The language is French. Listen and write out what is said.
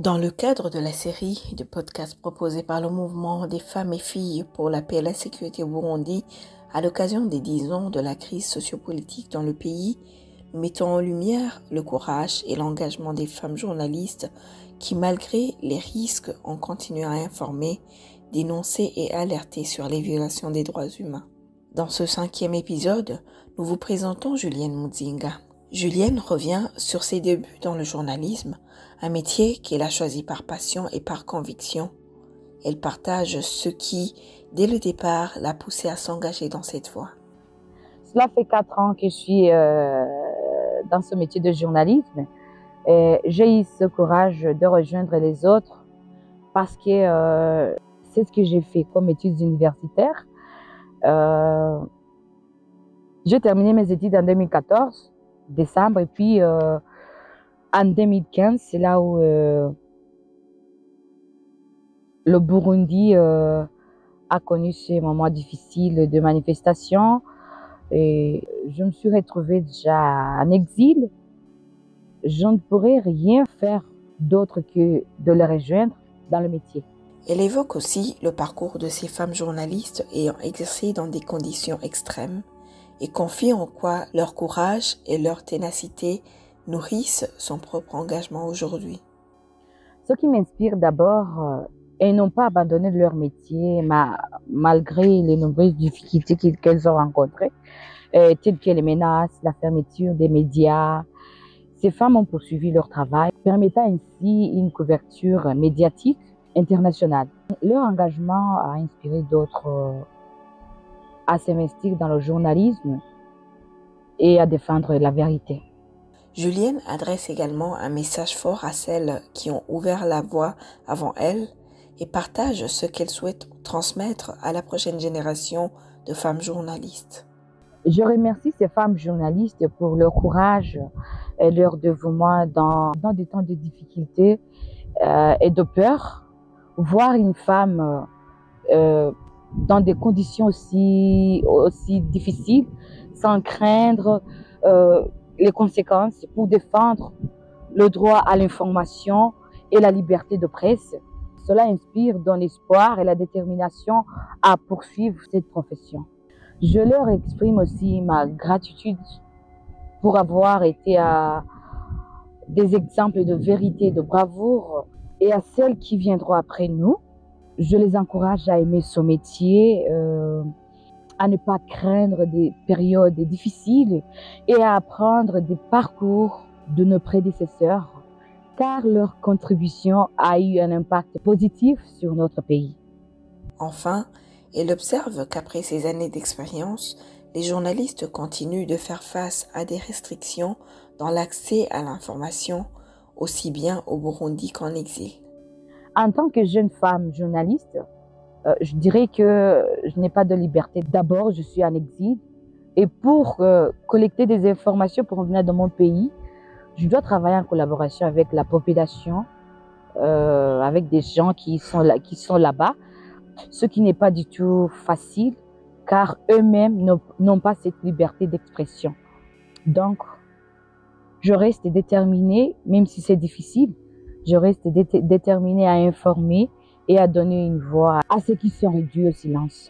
Dans le cadre de la série de podcasts proposée par le mouvement des femmes et filles pour la paix et la sécurité au Burundi, à l'occasion des 10 ans de la crise sociopolitique dans le pays, nous mettons en lumière le courage et l'engagement des femmes journalistes qui, malgré les risques, ont continué à informer, dénoncer et alerter sur les violations des droits humains. Dans ce 5e épisode, nous vous présentons Julienne Muzinga. Julienne revient sur ses débuts dans le journalisme, un métier qu'elle a choisi par passion et par conviction. Elle partage ce qui, dès le départ, l'a poussée à s'engager dans cette voie. Cela fait 4 ans que je suis dans ce métier de journalisme. J'ai eu ce courage de rejoindre les autres parce que c'est ce que j'ai fait comme études universitaires. J'ai terminé mes études en 2014, décembre, et puis en 2015, c'est là où le Burundi a connu ces moments difficiles de manifestation. Et je me suis retrouvée déjà en exil. Je ne pourrais rien faire d'autre que de les rejoindre dans le métier. Elle évoque aussi le parcours de ces femmes journalistes ayant exercé dans des conditions extrêmes et confie en quoi leur courage et leur ténacité nourrissent son propre engagement aujourd'hui. Ce qui m'inspire d'abord, elles n'ont pas abandonné leur métier malgré les nombreuses difficultés qu'elles ont rencontrées, telles que les menaces, la fermeture des médias. Ces femmes ont poursuivi leur travail, permettant ainsi une couverture médiatique internationale. Leur engagement a inspiré d'autres à s'investir dans le journalisme et à défendre la vérité. Julienne adresse également un message fort à celles qui ont ouvert la voie avant elle et partage ce qu'elle souhaite transmettre à la prochaine génération de femmes journalistes. Je remercie ces femmes journalistes pour leur courage et leur dévouement dans des temps de difficulté et de peur. Voir une femme dans des conditions aussi difficiles, sans craindre les conséquences, pour défendre le droit à l'information et la liberté de presse. Cela inspire dans l'espoir et la détermination à poursuivre cette profession. Je leur exprime aussi ma gratitude pour avoir été des exemples de vérité, de bravoure, et à celles qui viendront après nous. Je les encourage à aimer ce métier, à ne pas craindre des périodes difficiles et à apprendre des parcours de nos prédécesseurs, car leur contribution a eu un impact positif sur notre pays. Enfin, elle observe qu'après ces années d'expérience, les journalistes continuent de faire face à des restrictions dans l'accès à l'information, aussi bien au Burundi qu'en exil. En tant que jeune femme journaliste, je dirais que je n'ai pas de liberté. D'abord, je suis en exil et pour collecter des informations pour revenir dans mon pays, je dois travailler en collaboration avec la population, avec des gens qui sont là-bas, ce qui n'est pas du tout facile car eux-mêmes n'ont pas cette liberté d'expression. Donc, je reste déterminée, même si c'est difficile, je reste déterminée à informer et à donner une voix à ceux qui sont réduits au silence.